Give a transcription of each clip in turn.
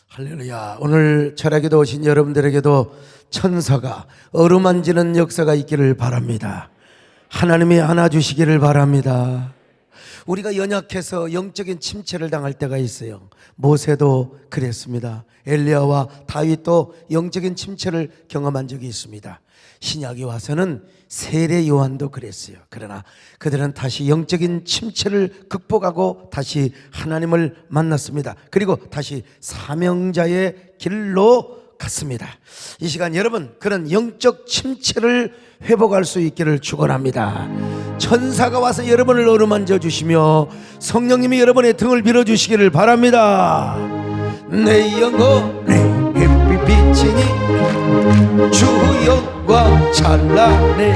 할렐루야. 오늘 철학에도 오신 여러분들에게도 천사가 어루만지는 역사가 있기를 바랍니다. 하나님이 안아주시기를 바랍니다. 우리가 연약해서 영적인 침체를 당할 때가 있어요. 모세도 그랬습니다. 엘리야와 다윗도 영적인 침체를 경험한 적이 있습니다. 신약에 와서는 세례 요한도 그랬어요. 그러나 그들은 다시 영적인 침체를 극복하고 다시 하나님을 만났습니다. 그리고 다시 사명자의 길로 갔습니다. 이 시간 여러분 그런 영적 침체를 회복할 수 있기를 축원합니다. 천사가 와서 여러분을 어루만져 주시며 성령님이 여러분의 등을 밀어주시기를 바랍니다. 내 영혼에 햇빛 비치니 주 영광 찬란해.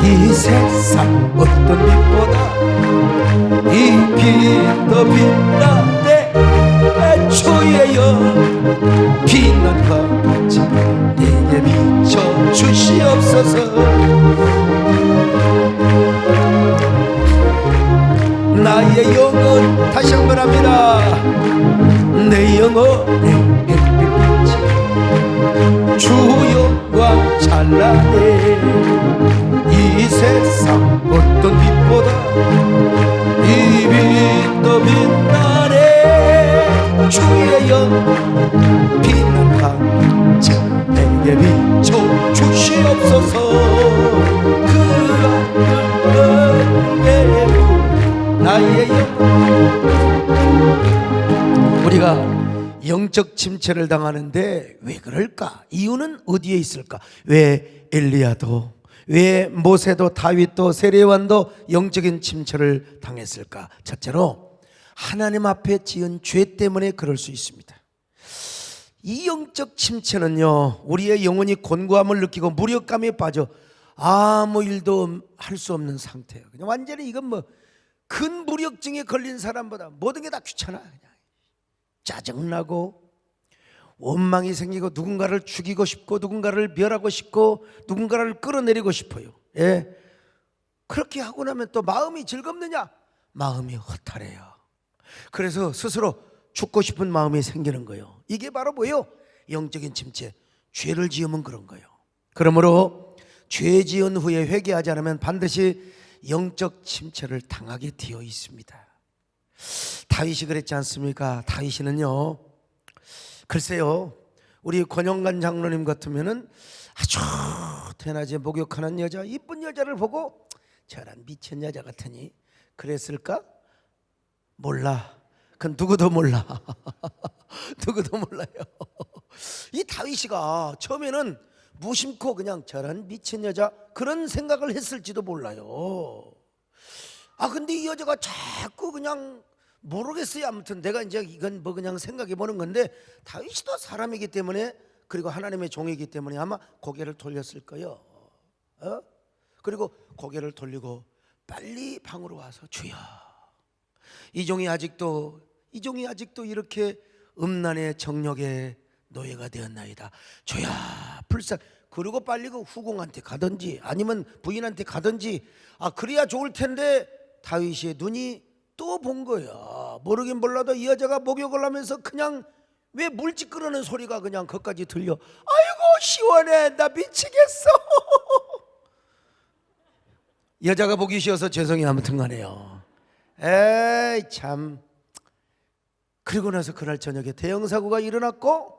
이 세상 어떤 빛보다 이 빛도 빛나네. 주의 영 빛난같이 내게 비춰 주시옵소서. 나의 영혼 다시 한번 합니다. 내 영혼에 햇빛 비치 주 영광 찬란해. 이 세상 어떤 빛보다 이 빛도 빛나네. 주의 영 빛난같이 내게 비춰 주시옵소서. 나의 영. 우리가 영적 침체를 당하는데 왜 그럴까? 이유는 어디에 있을까? 왜 엘리야도, 왜 모세도, 다윗도, 세례요한도 영적인 침체를 당했을까? 첫째로 하나님 앞에 지은 죄 때문에 그럴 수 있습니다. 이 영적 침체는요, 우리의 영혼이 곤고함을 느끼고 무력감에 빠져 아무 일도 할 수 없는 상태예요. 그냥 완전히 이건 뭐 근무력증에 걸린 사람보다 모든 게 다 귀찮아. 그냥 짜증나고 원망이 생기고 누군가를 죽이고 싶고 누군가를 멸하고 싶고 누군가를 끌어내리고 싶어요. 예. 그렇게 하고 나면 또 마음이 즐겁느냐? 마음이 허탈해요. 그래서 스스로 죽고 싶은 마음이 생기는 거예요. 이게 바로 뭐예요? 영적인 침체. 죄를 지으면 그런 거예요. 그러므로 죄 지은 후에 회개하지 않으면 반드시 영적 침체를 당하게 되어 있습니다. 다윗이 그랬지 않습니까? 다윗이는요, 글쎄요, 우리 권영관 장로님 같으면은 아주 대낮에 목욕하는 여자, 이쁜 여자를 보고 저런 미친 여자 같으니 그랬을까? 몰라. 그건 누구도 몰라. 누구도 몰라요. 이 다윗이가 처음에는 무심코 그냥 저런 미친 여자 그런 생각을 했을지도 몰라요. 근데 이 여자가 자꾸 그냥 모르겠어요. 아무튼 내가 이제 이건 뭐 그냥 생각해 보는 건데 다윗도 사람이기 때문에 그리고 하나님의 종이기 때문에 아마 고개를 돌렸을 거예요. 그리고 고개를 돌리고 빨리 방으로 와서 주여, 이 종이 아직도 이렇게 음란의 정욕의 노예가 되었나이다. 주야 불쌍. 그리고 빨리 그 후궁한테 가든지 아니면 부인한테 가든지 그래야 좋을 텐데 다윗의 눈이 또 본 거야. 모르긴 몰라도 이 여자가 목욕을 하면서 그냥 왜 물집 끓는 소리가 그냥 거기까지 들려. 아이고 시원해, 나 미치겠어. 여자가 보기 싫어서 죄송해요. 아무튼 간에요. 에이 참. 그리고 나서 그날 저녁에 대형사고가 일어났고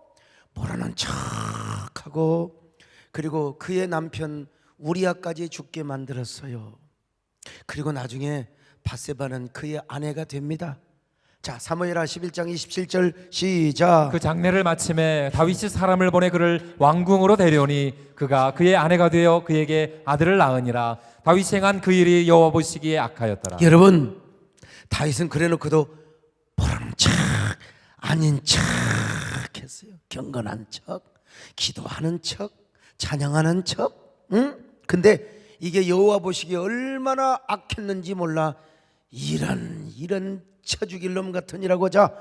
모르는 척하고 그리고 그의 남편 우리아까지 죽게 만들었어요. 그리고 나중에 밧세바는 그의 아내가 됩니다. 자, 사무엘하 11장 27절 시작. 그 장례를 마침에 다윗이 사람을 보내 그를 왕궁으로 데려오니 그가 그의 아내가 되어 그에게 아들을 낳으니라. 다윗이 행한 그 일이 여호와 보시기에 악하였더라. 여러분, 다윗은 그래놓고도 모르는 척 아닌 척 했어요. 경건한 척, 기도하는 척, 찬양하는 척. 근데 이게 여호와 보시기에 얼마나 악했는지 몰라. 이런 쳐죽일 놈 같으니라고. 자,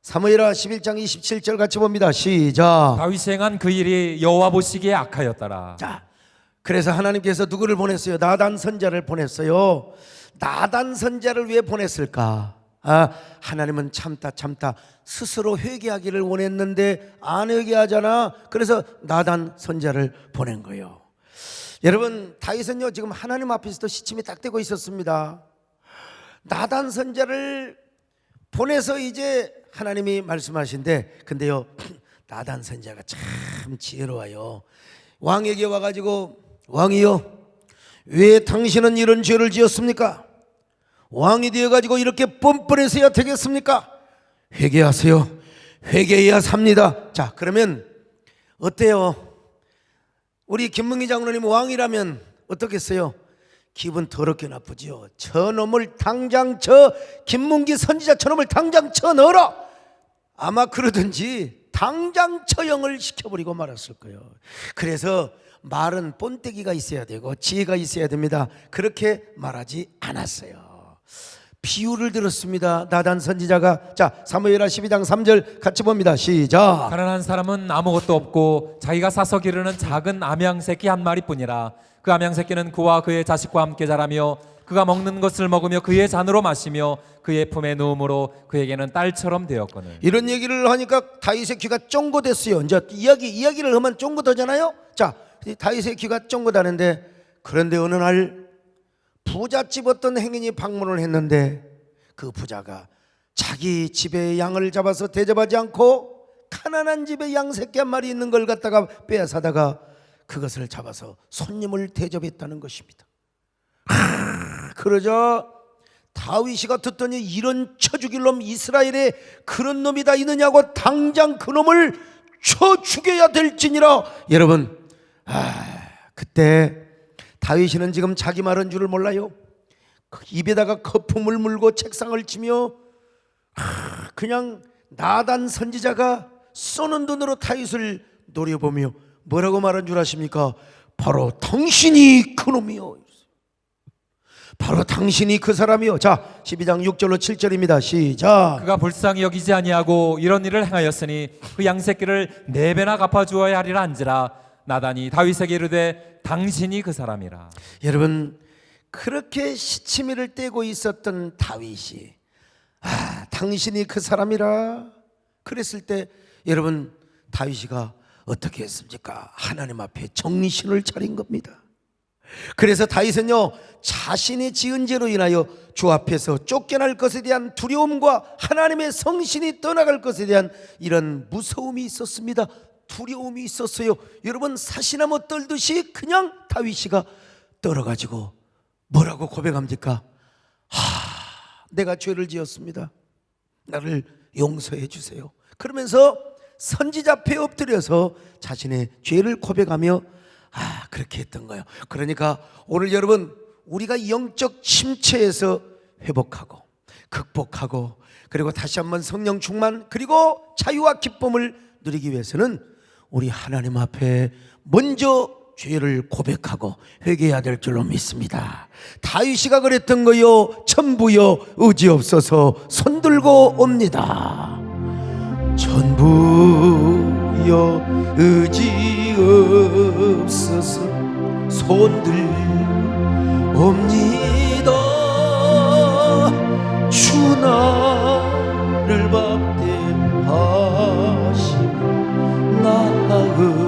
사무엘하 11장 27절 같이 봅니다. 시작. 다윗이 행한 그 일이 여호와 보시기에 악하였더라. 자, 그래서 하나님께서 누구를 보냈어요? 나단 선자를 보냈어요. 나단 선자를 왜 보냈을까? 하나님은 참다 스스로 회개하기를 원했는데 안 회개하잖아. 그래서 나단 선지자를 보낸 거예요. 여러분, 다윗은요 지금 하나님 앞에서도 시침이 딱 되고 있었습니다. 나단 선지자를 보내서 이제 하나님이 말씀하신데, 근데요 나단 선지자가 참 지혜로워요. 왕에게 와가지고, 왕이요 왜 당신은 이런 죄를 지었습니까? 왕이 되어가지고 이렇게 뻔뻔해서야 되겠습니까? 회개하세요. 회개해야 삽니다. 자, 그러면 어때요? 우리 김문기 장로님 왕이라면 어떻겠어요? 기분 더럽게 나쁘지요. 저놈을 당장 김문기 선지자 저놈을 당장 쳐넣어라. 아마 그러든지 당장 처형을 시켜버리고 말았을 거예요. 그래서 말은 본때기가 있어야 되고 지혜가 있어야 됩니다. 그렇게 말하지 않았어요. 비유를 들었습니다. 나단 선지자가. 자, 사무엘하 12장 3절 같이 봅니다. 시작. 가난한 사람은 아무것도 없고 자기가 사서 기르는 작은 암양 새끼 한 마리뿐이라. 그 암양 새끼는 그와 그의 자식과 함께 자라며 그가 먹는 것을 먹으며 그의 잔으로 마시며 그의 품에 누움으로 그에게는 딸처럼 되었거늘. 이런 얘기를 하니까 다윗의 귀가 쫑긋했어요. 이제 이야기를 하면 쫑긋하잖아요. 자, 다윗의 귀가 쫑긋하는데, 그런데 어느 날 부잣집 어떤 행인이 방문을 했는데 그 부자가 자기 집에 양을 잡아서 대접하지 않고 가난한 집에 양 새끼 한 마리 있는 걸 갖다가 빼앗아다가 그것을 잡아서 손님을 대접했다는 것입니다. 그러자 다윗이가 듣더니 이런 쳐 죽일 놈, 이스라엘에 그런 놈이 다 있느냐고 당장 그 놈을 쳐 죽여야 될지니라. 여러분, 그때 다윗이는 지금 자기 말한 줄을 몰라요. 입에다가 거품을 물고 책상을 치며 그냥 나단 선지자가 쏘는 눈으로 다윗을 노려보며 뭐라고 말한 줄 아십니까? 바로 당신이 그놈이요. 바로 당신이 그 사람이요. 자, 12장 6절로 7절입니다. 시작. 그가 불쌍히 여기지 아니하고 이런 일을 행하였으니 그 양새끼를 4배나 갚아주어야 하리라 한지라. 나단이 다윗에게 이르되 당신이 그 사람이라. 여러분, 그렇게 시치미를 떼고 있었던 다윗이 당신이 그 사람이라 그랬을 때, 여러분, 다윗이가 어떻게 했습니까? 하나님 앞에 정신을 차린 겁니다. 그래서 다윗은요 자신이 지은 죄로 인하여 주 앞에서 쫓겨날 것에 대한 두려움과 하나님의 성신이 떠나갈 것에 대한 이런 무서움이 있었습니다. 두려움이 있었어요. 여러분, 사시나무 떨듯이 그냥 다윗이가 떨어가지고 뭐라고 고백합니까? 내가 죄를 지었습니다. 나를 용서해 주세요. 그러면서 선지자 앞에 엎드려서 자신의 죄를 고백하며 그렇게 했던 거예요. 그러니까 오늘 여러분, 우리가 영적 침체에서 회복하고 극복하고 그리고 다시 한번 성령 충만 그리고 자유와 기쁨을 누리기 위해서는 우리 하나님 앞에 먼저 죄를 고백하고 회개해야 될 줄로 믿습니다. 다윗이가 그랬던 거요. 전부여 의지 없어서 손들고 옵니다. 전부여 의지 없어서 손들 옵니다. 주 나를 박대하시며 나으디카리까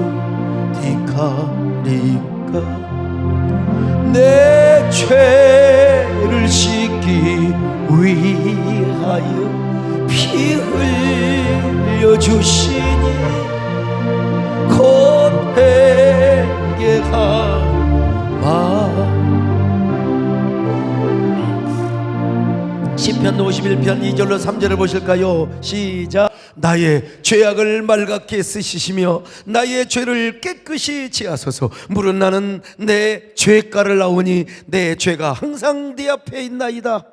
내 죄를 씻기 위하여 피 흘려주시니 곧 회개하마. 시편 51편 2절로 3절을 보실까요? 시작. 나의 죄악을 말갛게 쓰시시며 나의 죄를 깨끗이 지하소서. 물은 나는 내 죄가를 나오니 내 죄가 항상 네 앞에 있나이다.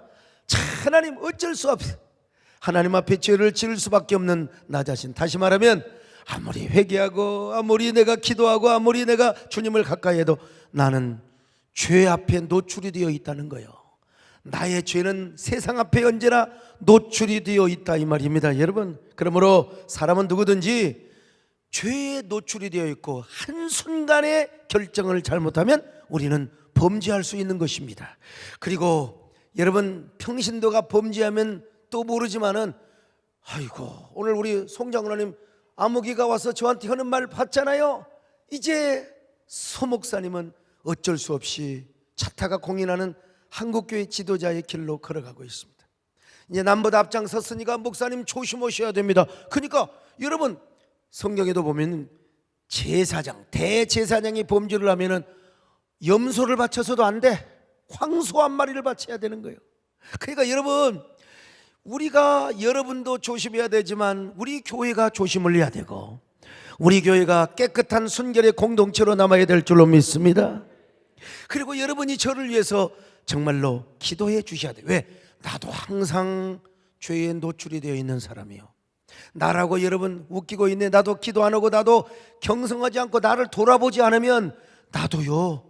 자, 하나님 어쩔 수 없어. 하나님 앞에 죄를 지을 수밖에 없는 나 자신. 다시 말하면 아무리 회개하고 아무리 내가 기도하고 아무리 내가 주님을 가까이 해도 나는 죄 앞에 노출이 되어 있다는 거예요. 나의 죄는 세상 앞에 언제나 노출이 되어 있다 이 말입니다. 여러분, 그러므로 사람은 누구든지 죄에 노출이 되어 있고 한순간에 결정을 잘못하면 우리는 범죄할 수 있는 것입니다. 그리고 여러분, 평신도가 범죄하면 또 모르지만은 아이고 오늘 우리 송장로님 아무기가 와서 저한테 하는 말 봤잖아요. 이제 소 목사님은 어쩔 수 없이 차타가 공인하는 한국교회 지도자의 길로 걸어가고 있습니다. 이제 남보다 앞장섰으니까 목사님 조심하셔야 됩니다. 그러니까 여러분 성경에도 보면 제사장, 대제사장이 범죄를 하면은 염소를 바쳐서도 안 돼. 황소 한 마리를 바쳐야 되는 거예요. 그러니까 여러분 우리가 여러분도 조심해야 되지만 우리 교회가 조심을 해야 되고 우리 교회가 깨끗한 순결의 공동체로 남아야 될 줄로 믿습니다. 그리고 여러분이 저를 위해서 정말로 기도해 주셔야 돼요. 왜? 나도 항상 죄에 노출이 되어 있는 사람이요. 나라고 여러분 웃기고 있네. 나도 기도 안 하고 나도 경성하지 않고 나를 돌아보지 않으면 나도요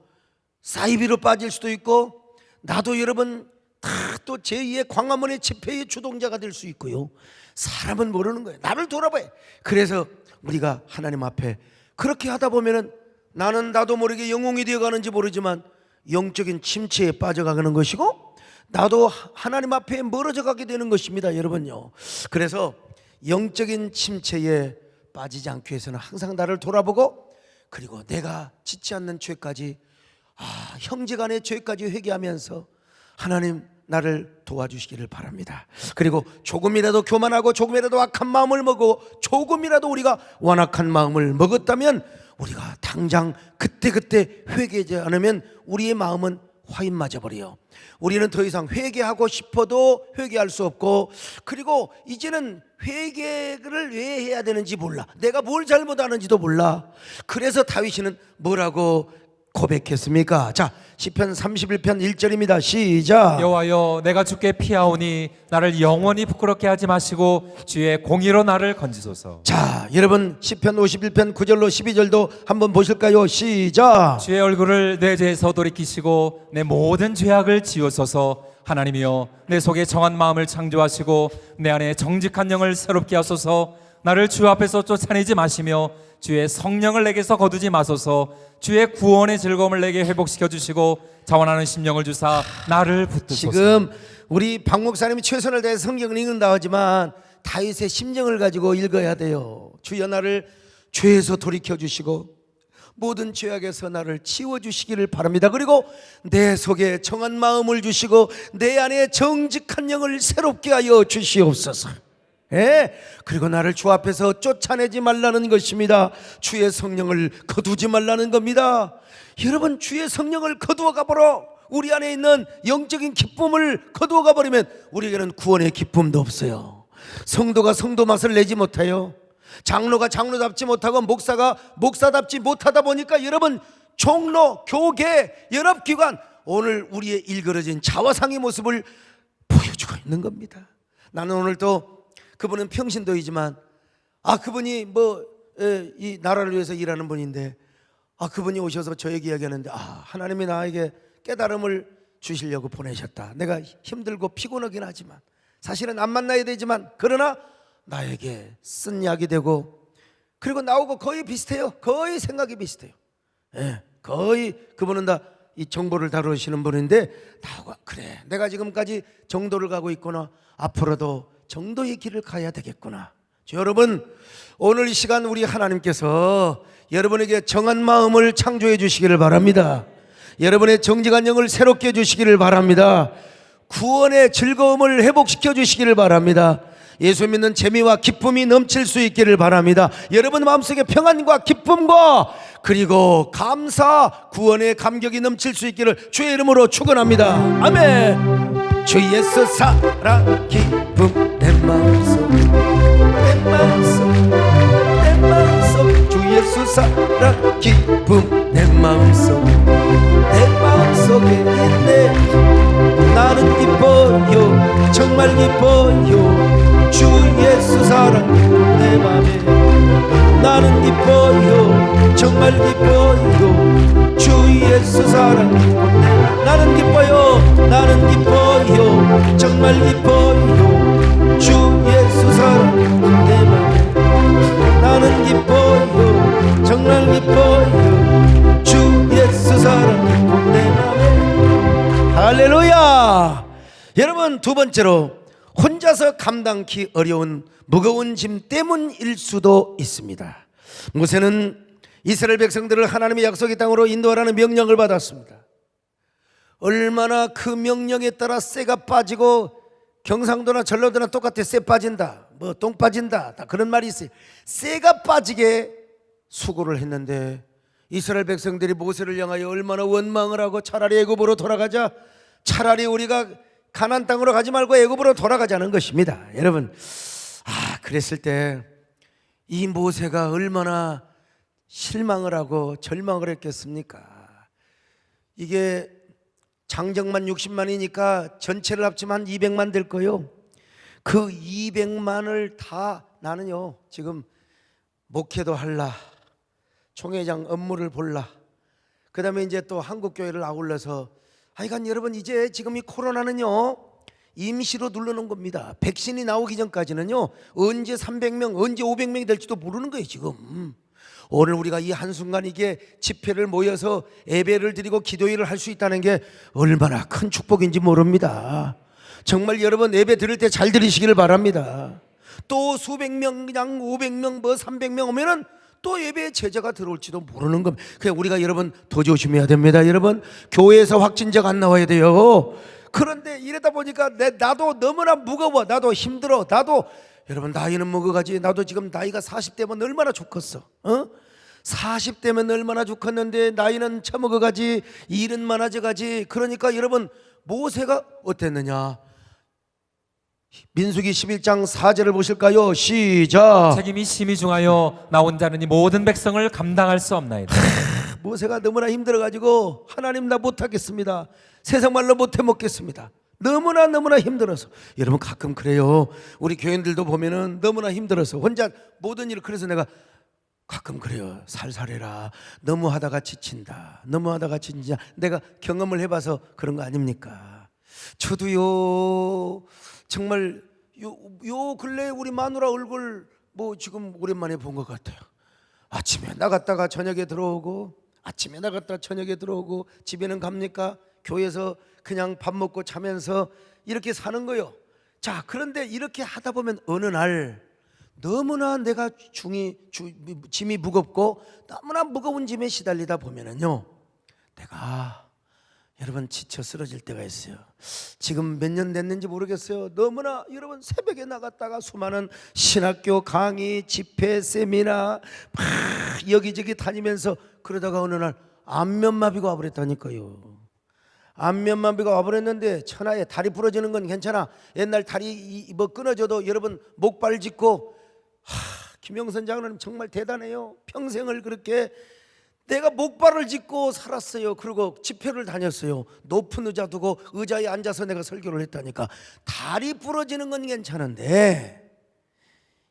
사이비로 빠질 수도 있고 나도 여러분 다 또 제2의 광화문의 집회의 주동자가 될 수 있고요. 사람은 모르는 거예요. 나를 돌아봐요. 그래서 우리가 하나님 앞에 그렇게 하다 보면은 나는 나도 모르게 영웅이 되어가는지 모르지만 영적인 침체에 빠져가는 것이고 나도 하나님 앞에 멀어져 가게 되는 것입니다. 여러분요. 그래서 영적인 침체에 빠지지 않기 위해서는 항상 나를 돌아보고 그리고 내가 짓지 않는 죄까지 형제간의 죄까지 회개하면서 하나님 나를 도와주시기를 바랍니다. 그리고 조금이라도 교만하고 조금이라도 악한 마음을 먹고 조금이라도 우리가 완악한 마음을 먹었다면 우리가 당장 그때그때 회개하지 않으면 우리의 마음은 화인 맞아버려요. 우리는 더 이상 회개하고 싶어도 회개할 수 없고 그리고 이제는 회개를 왜 해야 되는지 몰라. 내가 뭘 잘못하는지도 몰라. 그래서 다윗이는 뭐라고 고백했습니까? 자, 시편 31편 1절입니다. 시작. 여호와여 내가 주께 피하오니 나를 영원히 부끄럽게 하지 마시고 주의 공의로 나를 건지소서. 자, 여러분 시편 51편 9절로 12절도 한번 보실까요? 시작. 주의 얼굴을 내 죄에서 돌이키시고 내 모든 죄악을 지우소서. 하나님이여 내 속에 정한 마음을 창조하시고 내 안에 정직한 영을 새롭게 하소서. 나를 주 앞에서 쫓아내지 마시며 주의 성령을 내게서 거두지 마소서. 주의 구원의 즐거움을 내게 회복시켜 주시고 자원하는 심령을 주사 나를 붙드소서. 지금 우리 박 목사님이 최선을 다해 성경을 읽는다 하지만 다윗의 심정을 가지고 읽어야 돼요. 주여 나를 죄에서 돌이켜 주시고 모든 죄악에서 나를 치워주시기를 바랍니다. 그리고 내 속에 정한 마음을 주시고 내 안에 정직한 영을 새롭게 하여 주시옵소서. 예? 그리고 나를 주 앞에서 쫓아내지 말라는 것입니다. 주의 성령을 거두지 말라는 겁니다. 여러분 주의 성령을 거두어 가버려 우리 안에 있는 영적인 기쁨을 거두어 가버리면 우리에게는 구원의 기쁨도 없어요. 성도가 성도 맛을 내지 못해요. 장로가 장로답지 못하고 목사가 목사답지 못하다 보니까 여러분 종로, 교계, 연합기관 오늘 우리의 일그러진 자화상의 모습을 보여주고 있는 겁니다. 나는 오늘 또 그분은 평신도이지만 그분이 이 나라를 위해서 일하는 분인데 그분이 오셔서 저에게 이야기하는데 하나님이 나에게 깨달음을 주시려고 보내셨다. 내가 힘들고 피곤하긴 하지만 사실은 안 만나야 되지만 그러나 나에게 쓴 약이 되고 그리고 나오고 거의 비슷해요. 거의 생각이 비슷해요. 예, 거의 그분은 다 이 정보를 다루시는 분인데 나오고 그래 내가 지금까지 정도를 가고 있구나. 앞으로도 정도의 길을 가야 되겠구나. 여러분 오늘 이 시간 우리 하나님께서 여러분에게 정한 마음을 창조해 주시기를 바랍니다. 여러분의 정직한 영을 새롭게 해주시기를 바랍니다. 구원의 즐거움을 회복시켜 주시기를 바랍니다. 예수 믿는 재미와 기쁨이 넘칠 수 있기를 바랍니다. 여러분 마음속에 평안과 기쁨과 그리고 감사, 구원의 감격이 넘칠 수 있기를 주의 이름으로 축원합니다. 아멘. 주 예수 사랑 기쁨 내 마음속 내 마음속 주 예수 사랑 기쁨 내 마음속에 있네. 나는 기뻐요 정말 기뻐요 주 예수 사랑 기쁨 내 맘에. 나는 기뻐요 정말 기뻐요 주 예수 사랑 기쁨 내 맘에. 나는 기뻐요 정말 기뻐요 주 예수 사랑 기쁨 내 맘에. 나는 기뻐요 정말 기뻐요 주 예수 사랑 기쁨 내 맘에. 할렐루야. 여러분 두 번째로 혼자서 감당기 어려운 무거운 짐 때문일 수도 있습니다. 모세는 이스라엘 백성들을 하나님의 약속의 땅으로 인도하라는 명령을 받았습니다. 얼마나 그 명령에 따라 쇠가 빠지고, 경상도나 전라도나 똑같아. 쇠 빠진다, 뭐 똥 빠진다, 다 그런 말이 있어요. 쇠가 빠지게 수고를 했는데 이스라엘 백성들이 모세를 향하여 얼마나 원망을 하고, 차라리 애굽으로 돌아가자, 차라리 우리가 가나안 땅으로 가지 말고 애굽으로 돌아가자는 것입니다. 여러분, 그랬을 때 이 모세가 얼마나 실망을 하고 절망을 했겠습니까? 이게 장정만 60만이니까 전체를 합치면 한 200만 될 거예요. 그 200만을 다 나는요, 지금 목회도 할라, 총회장 업무를 볼라, 그 다음에 이제 또 한국교회를 아울러서, 하여간 여러분, 이제 지금 이 코로나는요 임시로 눌러놓은 겁니다. 백신이 나오기 전까지는요 언제 300명 언제 500명이 될지도 모르는 거예요. 지금 오늘 우리가 이 한순간 이게 집회를 모여서 예배를 드리고 기도회를 할 수 있다는 게 얼마나 큰 축복인지 모릅니다. 정말 여러분, 예배 드릴 때 잘 들으시기를 바랍니다. 또 수백 명, 그냥 500명, 뭐 300명 오면은 또 예배에 제자가 들어올지도 모르는 겁니다. 그냥 우리가 여러분 더 조심해야 됩니다. 여러분, 교회에서 확진자가 안 나와야 돼요. 그런데 이러다 보니까 나도 너무나 무거워, 나도 힘들어, 나도, 여러분 나이는 먹어가지, 나도 지금 나이가 40대면 얼마나 좋겠어, 40대면 얼마나 좋겠는데 나이는 처먹어가지, 일은 많아져가지. 그러니까 여러분, 모세가 어땠느냐? 민수기 11장 4절을 보실까요? 시작. 책임이 심히 중하여 나 혼자는 이 모든 백성을 감당할 수 없나이다. 모세가 너무나 힘들어가지고, 하나님 나 못하겠습니다, 세상 말로 못해 먹겠습니다, 너무나 힘들어서. 여러분, 가끔 그래요. 우리 교인들도 보면은 너무나 힘들어서 혼자 모든 일을, 그래서 내가 가끔 그래요. 살살해라, 너무 하다가 지친다, 너무 하다가 지친다. 내가 경험을 해봐서 그런 거 아닙니까? 저도요, 정말 요 근래 우리 마누라 얼굴 뭐 지금 오랜만에 본 것 같아요. 아침에 나갔다가 저녁에 들어오고, 아침에 나갔다가 저녁에 들어오고, 집에는 갑니까? 교회에서 그냥 밥 먹고 자면서 이렇게 사는 거요. 자, 그런데 이렇게 하다 보면 어느 날 너무나 내가 짐이 무겁고, 너무나 무거운 짐에 시달리다 보면은요, 내가 여러분 지쳐 쓰러질 때가 있어요. 지금 몇 년 됐는지 모르겠어요. 너무나 여러분 새벽에 나갔다가 수많은 신학교 강의, 집회, 세미나 막 여기저기 다니면서, 그러다가 어느 날 안면마비가 와버렸다니까요. 안면마비가 와버렸는데, 천하에 다리 부러지는 건 괜찮아. 옛날 다리 뭐 끊어져도 여러분 목발 짚고, 김영선 장로님 정말 대단해요. 평생을 그렇게 내가 목발을 짚고 살았어요. 그리고 집회를 다녔어요. 높은 의자 두고 의자에 앉아서 내가 설교를 했다니까. 다리 부러지는 건 괜찮은데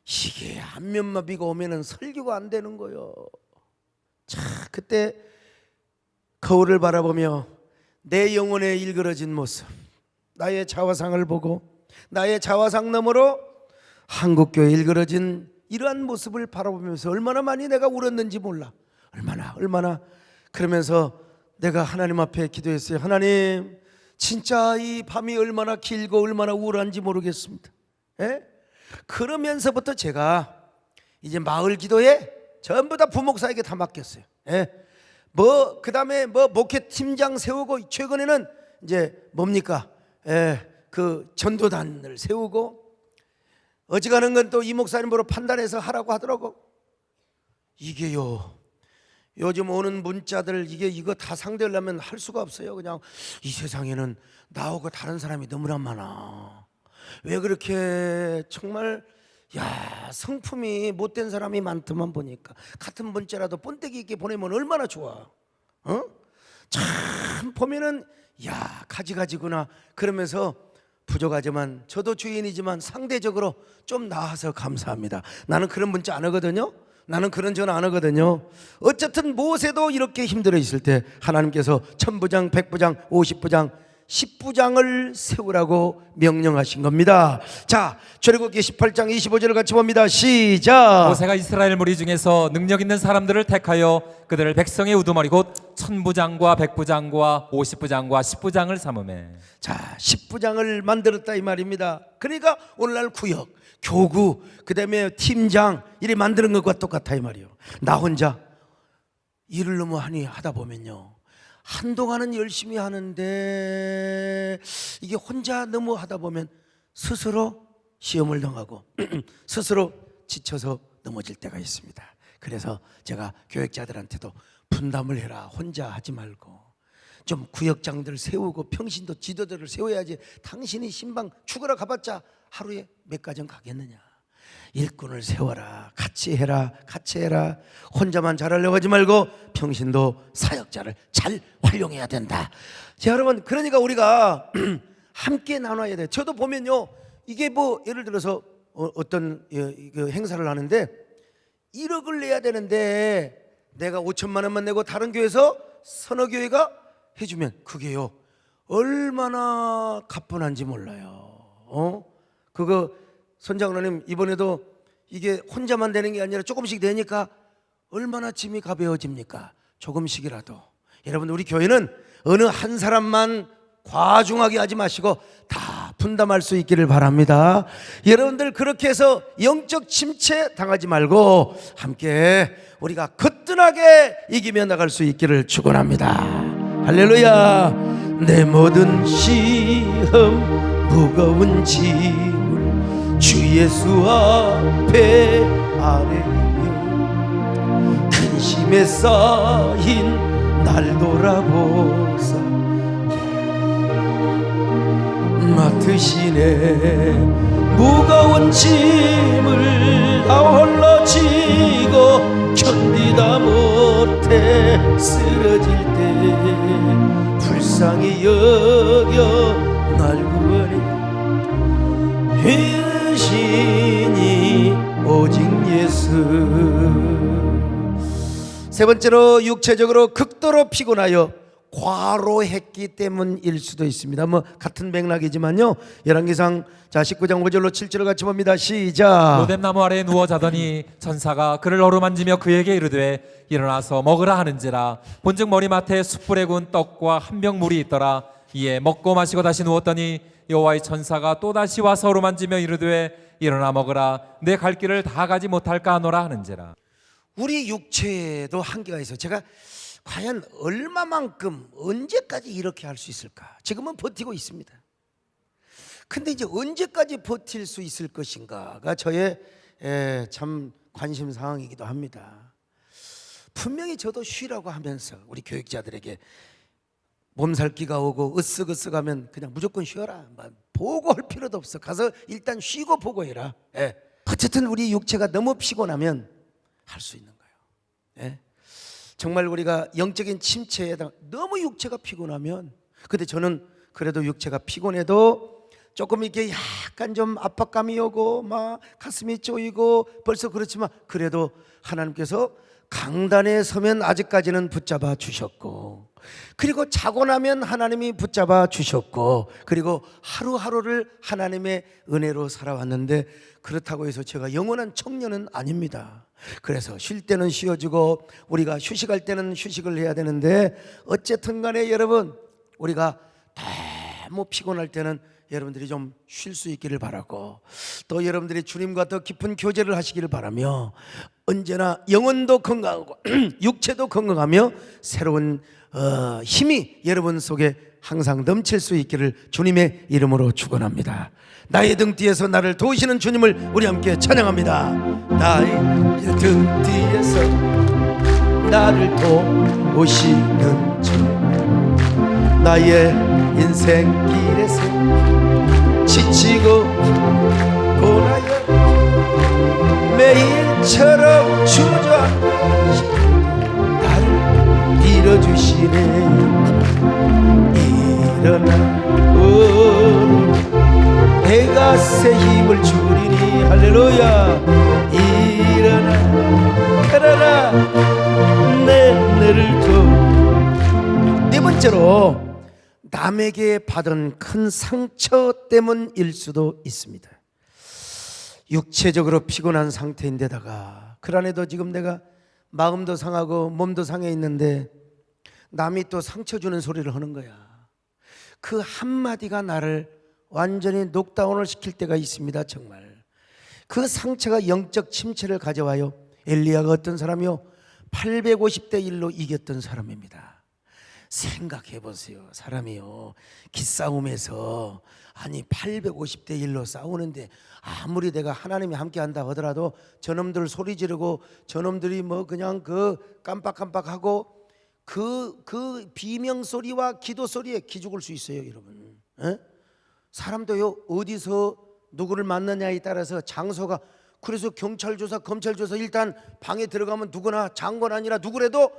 이게 안면마비가 오면은 설교가 안 되는 거예요. 자, 그때 거울을 바라보며 내 영혼에 일그러진 모습, 나의 자화상을 보고, 나의 자화상 너머로 한국교회에 일그러진 이러한 모습을 바라보면서 얼마나 많이 내가 울었는지 몰라. 얼마나. 그러면서 내가 하나님 앞에 기도했어요. 하나님, 진짜 이 밤이 얼마나 길고 얼마나 우울한지 모르겠습니다. 그러면서부터 제가 이제 마을 기도에 전부 다 부목사에게 다 맡겼어요. 그 다음에 목회 팀장 세우고, 최근에는 이제 뭡니까? 그 전도단을 세우고, 어지간한 건 또 이 목사님으로 판단해서 하라고 하더라고. 이게요, 요즘 오는 문자들 이거 다 상대하려면 할 수가 없어요. 그냥 이 세상에는 나하고 다른 사람이 너무나 많아. 왜 그렇게 정말 성품이 못된 사람이 많더만 보니까. 같은 문자라도 본때기 있게 보내면 얼마나 좋아. 참 보면은 가지구나. 그러면서 부족하지만, 저도 주인이지만 상대적으로 좀 나아서 감사합니다. 나는 그런 문자 안 하거든요. 나는 그런 전화 안 하거든요. 어쨌든 모세도 이렇게 힘들어 있을 때 하나님께서 1000부장, 100부장, 50부장 10부장을 세우라고 명령하신 겁니다. 자, 출애굽기 18장 25절을 같이 봅니다. 시작. 모세가 이스라엘 무리 중에서 능력 있는 사람들을 택하여 그들을 백성의 우두머리 곧 1000부장과 100부장과 50부장과 10부장을 삼으매. 자, 10부장을 만들었다 이 말입니다. 그러니까 오늘날 구역, 교구, 그다음에 팀장 이래 만드는 것과 똑같아 이 말이요. 나 혼자 일을 너무 하다 보면요, 한동안은 열심히 하는데 이게 혼자 너무 하다 보면 스스로 시험을 당하고 스스로 지쳐서 넘어질 때가 있습니다. 그래서 제가 교육자들한테도 분담을 해라, 혼자 하지 말고 좀 구역장들 세우고 평신도 지도자를 세워야지. 당신이 신방 죽으러 가봤자 하루에 몇 가정 가겠느냐. 일꾼을 세워라, 같이 해라, 같이 해라. 혼자만 잘하려고 하지 말고 평신도 사역자를 잘 활용해야 된다. 자, 여러분, 그러니까 우리가 함께 나눠야 돼. 저도 보면요, 이게 뭐 예를 들어서 어떤 행사를 하는데 1억을 내야 되는데 내가 5천만 원만 내고 다른 교회에서 서너 교회가 해주면 그게요 얼마나 가뿐한지 몰라요. 그거 선장로님, 이번에도 이게 혼자만 되는 게 아니라 조금씩 되니까 얼마나 짐이 가벼워집니까? 조금씩이라도. 여러분, 우리 교회는 어느 한 사람만 과중하게 하지 마시고 다 분담할 수 있기를 바랍니다. 여러분들 그렇게 해서 영적 침체 당하지 말고 함께 우리가 거뜬하게 이기며 나갈 수 있기를 축원합니다. 할렐루야. 내 모든 시험 무거운 짐을 주 예수 앞에 아뢰며 근심에 쌓인 날 돌아보사 맡으시네. 무거운 짐을 홀로 지고 견디다 못해 쓰러질 때 불쌍히 여겨 날 구원해 신이 오직 예수. 세 번째로 육체적으로 극도로 피곤하여 과로했기 때문일 수도 있습니다. 뭐 같은 맥락이지만요. 열왕기상 19장 5절로 7절을 같이 봅니다. 시작. 로뎀나무 아래에 누워 자더니 천사가 그를 어루만지며 그에게 이르되 일어나서 먹으라 하는지라. 본즉 머리맡에 숯불에 구운 떡과 한 병 물이 있더라. 이에 먹고 마시고 다시 누웠더니 여호와의 천사가 또다시 와서 어루만지며 이르되 일어나 먹으라. 내 갈 길을 다 가지 못할까 하노라 하는지라. 우리 육체에도 한계가 있어요. 제가 과연 얼마만큼 언제까지 이렇게 할 수 있을까? 지금은 버티고 있습니다. 근데 이제 언제까지 버틸 수 있을 것인가가 저의 참 관심 사항이기도 합니다. 분명히 저도 쉬라고 하면서 우리 교육자들에게 몸살기가 오고 으쓱으쓱하면 그냥 무조건 쉬어라, 보고할 필요도 없어, 가서 일단 쉬고 보고해라. 어쨌든 우리 육체가 너무 피곤하면 할 수 있는 거예요. 정말 우리가 영적인 침체에 너무 육체가 피곤하면, 근데 저는 그래도 육체가 피곤해도 조금 이렇게 약간 좀 압박감이 오고 막 가슴이 쪼이고 벌써 그렇지만 그래도 하나님께서 강단에 서면 아직까지는 붙잡아 주셨고, 그리고 자고 나면 하나님이 붙잡아 주셨고, 그리고 하루하루를 하나님의 은혜로 살아왔는데, 그렇다고 해서 제가 영원한 청년은 아닙니다. 그래서 쉴 때는 쉬어주고 우리가 휴식할 때는 휴식을 해야 되는데, 어쨌든 간에 여러분, 우리가 너무 피곤할 때는 여러분들이 좀 쉴 수 있기를 바라고, 또 여러분들이 주님과 더 깊은 교제를 하시기를 바라며, 언제나 영혼도 건강하고 육체도 건강하며 새로운 힘이 여러분 속에 항상 넘칠 수 있기를 주님의 이름으로 축원합니다. 나의 등 뒤에서 나를 도우시는 주님을 우리 함께 찬양합니다. 나의 등 뒤에서 나를 도우시는 주, 나의 인생길에서 지치고 고나여 매일처럼 주저앉아 나를 밀어주시네. 일어나 내가 새 힘을 주리니. 할렐루야. 일어나 가라라 내 너를 더. 네 번째로, 남에게 받은 큰 상처 때문일 수도 있습니다. 육체적으로 피곤한 상태인데다가 그 안에도 지금 내가 마음도 상하고 몸도 상해 있는데 남이 또 상처 주는 소리를 하는 거야. 그 한마디가 나를 완전히 녹다운을 시킬 때가 있습니다. 정말 그 상처가 영적 침체를 가져와요. 엘리야가 어떤 사람이요? 850대 1로 이겼던 사람입니다. 생각해 보세요. 사람이요, 기싸움에서 아니 850대 1로 싸우는데 아무리 내가 하나님이 함께 한다 하더라도 저놈들 소리 지르고 저놈들이 뭐 그냥 그 깜빡깜빡하고 그 비명 소리와 기도 소리에 기죽을 수 있어요, 여러분. 에? 사람도요, 어디서 누구를 만나냐에 따라서 장소가, 그래서 경찰 조사, 검찰 조사, 일단 방에 들어가면 누구나 장관 아니라 누구라도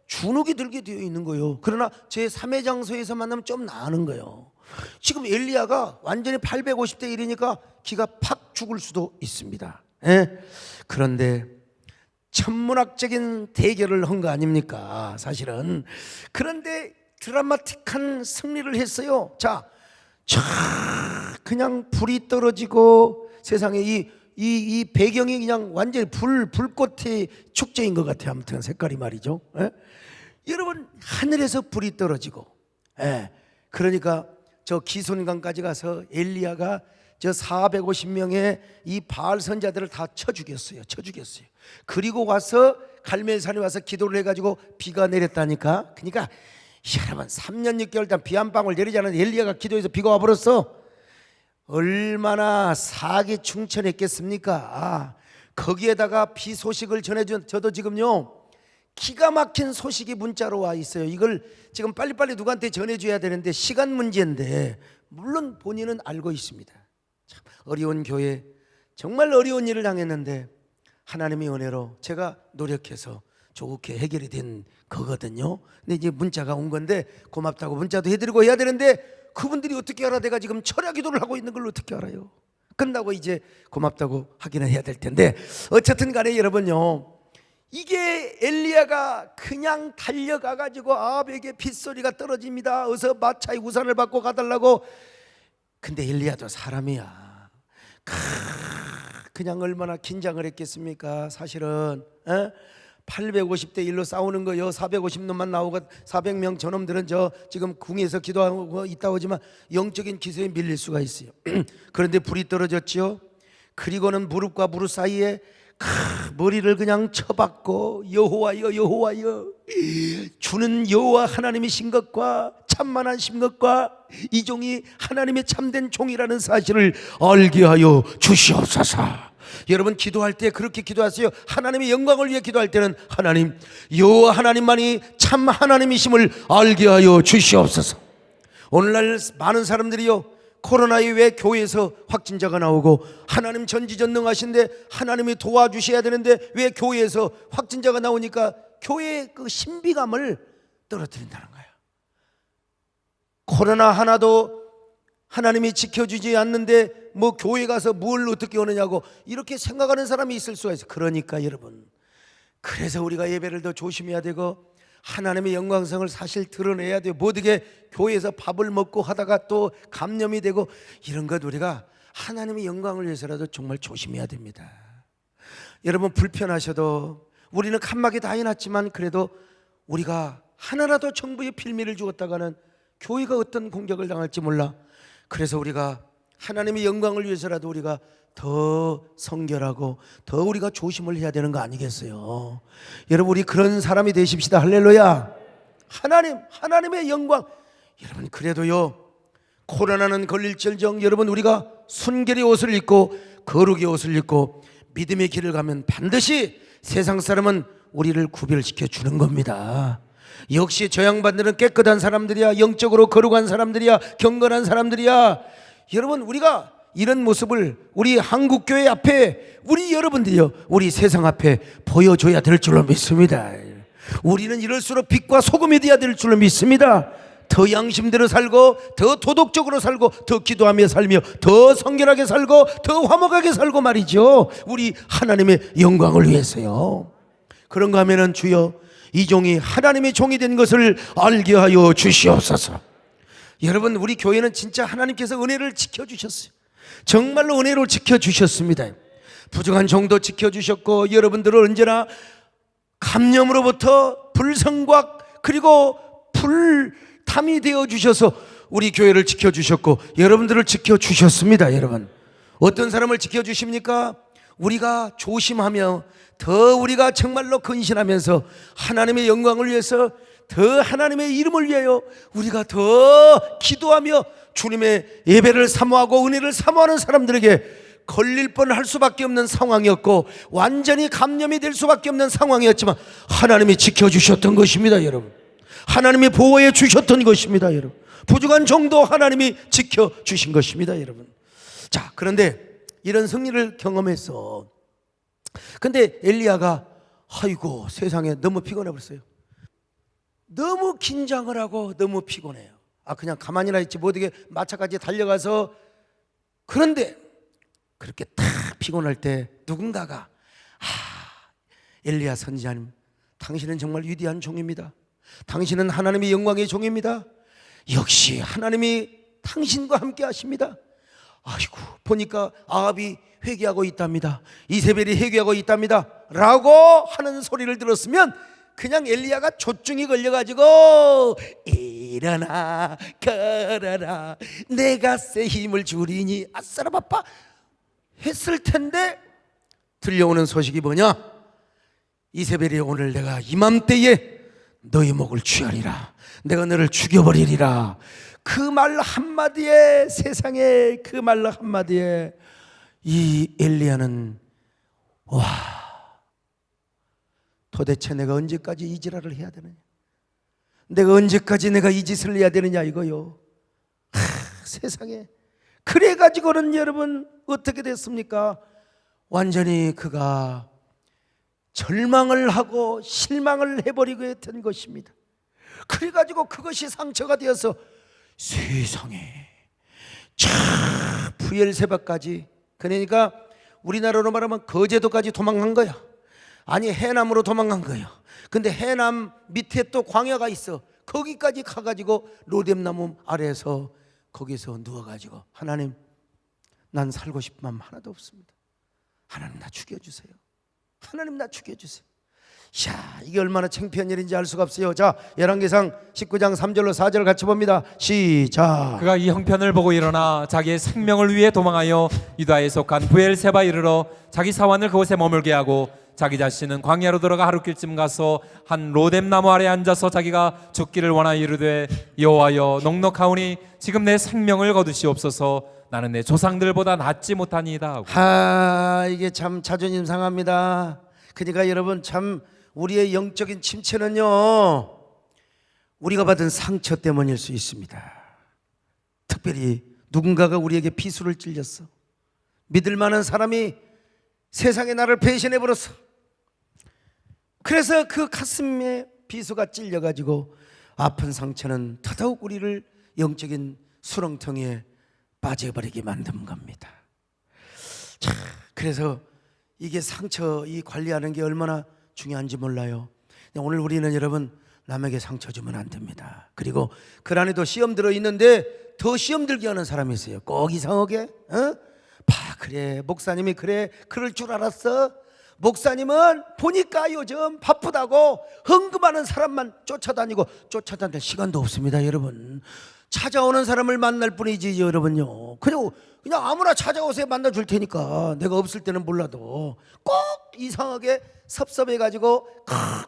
주눅이 들게 되어 있는 거예요. 그러나 제 3회 장소에서 만나면 좀 나는 거예요. 지금 엘리야가 완전히 850대 1이니까 기가 팍 죽을 수도 있습니다. 예? 그런데 천문학적인 대결을 한 거 아닙니까? 사실은. 그런데 드라마틱한 승리를 했어요. 자, 그냥 불이 떨어지고 세상에 이 배경이 그냥 완전히 불꽃의 축제인 것 같아요. 아무튼 색깔이 말이죠. 예? 여러분, 하늘에서 불이 떨어지고, 예. 그러니까 저 기손강까지 가서 엘리야가 저 450명의 이 바알 선자들을 다 쳐 죽였어요. 그리고 와서 갈멜산에 와서 기도를 해가지고 비가 내렸다니까. 그러니까 여러분, 3년 6개월 동안 비 한 방울 내리지 않은 엘리야가 기도해서 비가 와버렸어. 얼마나 사기충천했겠습니까? 거기에다가 비 소식을 전해준 저도 지금요, 기가 막힌 소식이 문자로 와 있어요. 이걸 지금 빨리빨리 누구한테 전해줘야 되는데 시간 문제인데, 물론 본인은 알고 있습니다. 참 어려운 교회, 정말 어려운 일을 당했는데 하나님의 은혜로 제가 노력해서 좋게 해결이 된 거거든요. 근데 이제 문자가 온 건데 고맙다고 문자도 해드리고 해야 되는데 그분들이 어떻게 알아? 내가 지금 철야 기도를 하고 있는 걸 어떻게 알아요? 끝나고 이제 고맙다고 하기는 해야 될 텐데, 어쨌든 간에 여러분요, 이게 엘리야가 그냥 달려가가지고 아합에게 빗소리가 떨어집니다. 어서 마차의 우산을 받고 가달라고. 근데 엘리야도 사람이야. 그냥 얼마나 긴장을 했겠습니까? 사실은 850대 1로 싸우는 거요, 450놈만 나오고 400명 저놈들은 저 지금 궁에서 기도하고 있다고 하지만 영적인 기세에 밀릴 수가 있어요. 그런데 불이 떨어졌지요. 그리고는 무릎과 무릎 사이에 머리를 그냥 쳐박고 여호와여 여호와여, 주는 여호와 하나님이신 것과 참만하신 것과 이 종이 하나님의 참된 종이라는 사실을 알게 하여 주시옵소서. 여러분, 기도할 때 그렇게 기도하세요. 하나님의 영광을 위해 기도할 때는 하나님, 여호와 하나님만이 참 하나님이심을 알게 하여 주시옵소서. 오늘날 많은 사람들이요, 코로나에 왜 교회에서 확진자가 나오고 하나님 전지전능하신데 하나님이 도와주셔야 되는데 왜 교회에서 확진자가 나오니까 교회의 그 신비감을 떨어뜨린다는 거예요. 코로나 하나도 하나님이 지켜주지 않는데 뭐 교회 가서 뭘 어떻게 하느냐고 이렇게 생각하는 사람이 있을 수가 있어요. 그러니까 여러분, 그래서 우리가 예배를 더 조심해야 되고 하나님의 영광성을 사실 드러내야 돼요. 모두게 교회에서 밥을 먹고 하다가 또 감염이 되고 이런 것 우리가 하나님의 영광을 위해서라도 정말 조심해야 됩니다. 여러분, 불편하셔도 우리는 칸막이 다 해놨지만 그래도 우리가 하나라도 정부에 필미를 주었다가는 교회가 어떤 공격을 당할지 몰라. 그래서 우리가 하나님의 영광을 위해서라도 우리가 더 성결하고 더 우리가 조심을 해야 되는 거 아니겠어요? 여러분, 우리 그런 사람이 되십시다. 할렐루야. 하나님의 영광. 여러분, 그래도요, 코로나는 걸릴지언정 여러분, 우리가 순결의 옷을 입고 거룩의 옷을 입고 믿음의 길을 가면 반드시 세상 사람은 우리를 구별시켜 주는 겁니다. 역시 저 양반들은 깨끗한 사람들이야, 영적으로 거룩한 사람들이야, 경건한 사람들이야. 여러분, 우리가 이런 모습을 우리 한국교회 앞에 우리 여러분들이요, 우리 세상 앞에 보여줘야 될 줄로 믿습니다. 우리는 이럴수록 빛과 소금이 되어야 될 줄로 믿습니다. 더 양심대로 살고 더 도덕적으로 살고 더 기도하며 살며 더 성결하게 살고 더 화목하게 살고 말이죠. 우리 하나님의 영광을 위해서요. 그런가 하면은 주여, 이 종이 하나님의 종이 된 것을 알게 하여 주시옵소서. 여러분, 우리 교회는 진짜 하나님께서 은혜를 지켜주셨어요. 정말로 은혜로 지켜주셨습니다. 부정한 정도 지켜주셨고, 여러분들을 언제나 감염으로부터 불성과 그리고 불담이 되어주셔서 우리 교회를 지켜주셨고 여러분들을 지켜주셨습니다. 여러분, 어떤 사람을 지켜주십니까? 우리가 조심하며 더 우리가 정말로 근신하면서 하나님의 영광을 위해서, 더 하나님의 이름을 위하여 우리가 더 기도하며 주님의 예배를 사모하고 은혜를 사모하는 사람들에게 걸릴 뻔할 수밖에 없는 상황이었고 완전히 감염이 될 수밖에 없는 상황이었지만 하나님이 지켜주셨던 것입니다. 여러분, 하나님이 보호해 주셨던 것입니다. 여러분, 부족한 정도 하나님이 지켜주신 것입니다. 여러분, 자, 그런데 이런 승리를 경험해서 근데 엘리야가 아이고 세상에 너무 피곤해 버렸어요. 너무 긴장을 하고 너무 피곤해요. 그냥 가만히나 있지 못하게 마차까지 달려가서, 그런데 그렇게 딱 피곤할 때 누군가가 엘리야 선지자님, 당신은 정말 위대한 종입니다. 당신은 하나님의 영광의 종입니다. 역시 하나님이 당신과 함께 하십니다. 아이고, 보니까 아합이 회개하고 있답니다. 이세벨이 회개하고 있답니다 라고 하는 소리를 들었으면 그냥 엘리야가 조증이 걸려가지고 일어나 걸어라 내가 새 힘을 주리니 아싸라 바빠 했을 텐데, 들려오는 소식이 뭐냐? 이세벨이 오늘 내가 이맘때에 너희 목을 취하리라, 내가 너를 죽여버리리라. 그 말 한마디에, 세상에 그 말 한마디에 이 엘리야는 와, 도대체 내가 언제까지 이 지랄을 해야 되느냐, 내가 언제까지 내가 이 짓을 해야 되느냐 이거요. 세상에. 그래가지고는 여러분 어떻게 됐습니까? 완전히 그가 절망을 하고 실망을 해버리고 했던 것입니다. 그래가지고 그것이 상처가 되어서 세상에 참 부엘세바까지, 그러니까 우리나라로 말하면 거제도까지 도망간 거야. 아니 해남으로 도망간 거야. 근데 해남 밑에 또 광야가 있어. 거기까지 가가지고 로뎀나무 아래에서 거기서 누워가지고 하나님, 난 살고 싶은 마음 하나도 없습니다. 하나님 나 죽여주세요. 하나님 나 죽여주세요. 야, 이게 얼마나 창피한 일인지 알 수가 없어요. 자, 열왕기상 19장 3절로 4절 같이 봅니다. 시작. 그가 이 형편을 보고 일어나 자기의 생명을 위해 도망하여 유다에 속한 부엘세바 이르러 자기 사환을 그곳에 머물게 하고 자기 자신은 광야로 들어가 하루길쯤 가서 한 로뎀나무 아래 앉아서 자기가 죽기를 원하여 이르되 여호와여 넉넉하오니 지금 내 생명을 거두시옵소서, 나는 내 조상들보다 낫지 못하니이다 하고. 이게 참 자존심 상합니다. 그러니까 여러분, 참 우리의 영적인 침체는요, 우리가 받은 상처 때문일 수 있습니다. 특별히 누군가가 우리에게 비수를 찔렸어. 믿을 만한 사람이 세상에 나를 배신해 버렸어. 그래서 그 가슴에 비수가 찔려가지고 아픈 상처는 더더욱 우리를 영적인 수렁텅이에 빠져버리게 만든 겁니다. 자, 그래서 이게 상처 이 관리하는 게 얼마나 중요한지 몰라요. 오늘 우리는 여러분 남에게 상처 주면 안 됩니다. 그리고 그 안에도 시험 들어있는데 더 시험 들게 하는 사람이 있어요. 꼭 이상하게 그래 목사님이 그래 그럴 줄 알았어. 목사님은 보니까 요즘 바쁘다고 헌금하는 사람만 쫓아다닐 시간도 없습니다. 여러분, 찾아오는 사람을 만날 뿐이지 여러분요. 그냥 아무나 찾아오세요. 만나줄 테니까. 내가 없을 때는 몰라도 꼭 이상하게 섭섭해가지고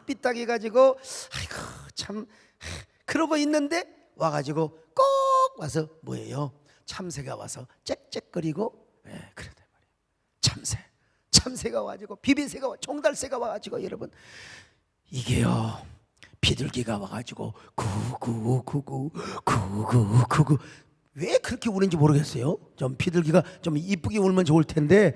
삐딱해가지고 아이고 참 그러고 있는데 와가지고 꼭 와서 뭐예요? 참새가 와서 짹짹거리고 그러단 말이에요. 참새가 와가지고 비비새가 종달새가 와가지고 여러분 이게요, 비둘기가 와가지고 구구구구 왜 그렇게 우는지 모르겠어요. 좀 비둘기가 좀 이쁘게 울면 좋을 텐데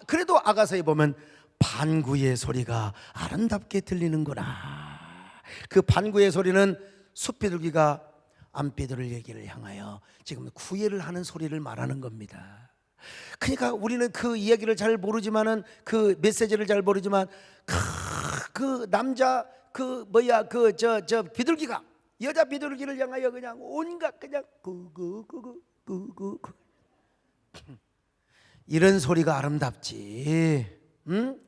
그래도 아가서에 보면 반구의 소리가 아름답게 들리는구나. 그 반구의 소리는 숲비둘기가 암비둘을 얘기를 향하여 지금 구애를 하는 소리를 말하는 겁니다. 그러니까 우리는 그 이야기를 잘 모르지만은 그 메시지를 잘 모르지만 그 남자 저 비둘기가 여자 비둘기를 향하여 그냥 온갖 그냥 구구구구구구구 이런 소리가 아름답지. 응?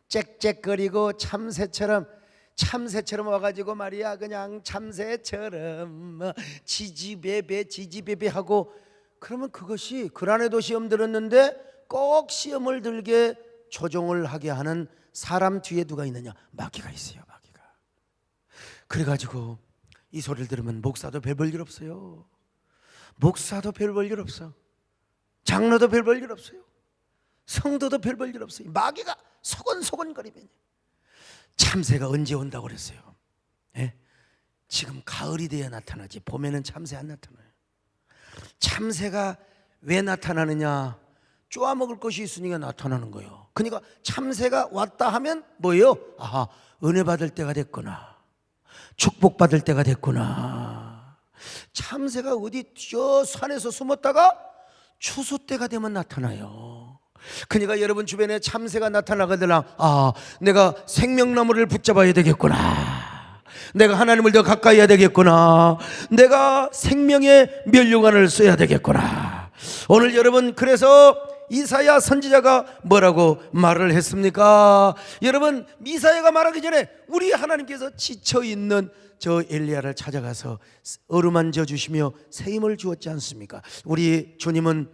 짹짹거리고 참새처럼 와가지고 말이야 그냥 참새처럼 지지배배 하고 그러면 그것이 그란에도 시험 들었는데 꼭 시험을 들게 조종을 하게 하는 사람 뒤에 누가 있느냐? 마귀가 있어요. 마귀가. 그래가지고 이 소리를 들으면 목사도 별 볼 일 없어요. 목사도 별 볼 일 없어. 장로도 별 볼 일 없어요. 성도도 별 볼 일 없어요. 마귀가 소곤소곤거리면 참새가 언제 온다고 그랬어요? 예? 지금 가을이 돼야 나타나지 봄에는 참새 안 나타나요. 참새가 왜 나타나느냐? 쪼아먹을 것이 있으니까 나타나는 거예요. 그러니까 참새가 왔다 하면 뭐예요? 아하, 은혜 받을 때가 됐구나, 축복받을 때가 됐구나. 참새가 어디 저 산에서 숨었다가 추수 때가 되면 나타나요. 그러니까 여러분 주변에 참새가 나타나거나 내가 생명나무를 붙잡아야 되겠구나, 내가 하나님을 더 가까이 해야 되겠구나, 내가 생명의 면류관을 써야 되겠구나. 오늘 여러분 그래서 이사야 선지자가 뭐라고 말을 했습니까? 여러분 이사야가 말하기 전에 우리 하나님께서 지쳐있는 저 엘리야를 찾아가서 어루만져 주시며 새 힘을 주었지 않습니까? 우리 주님은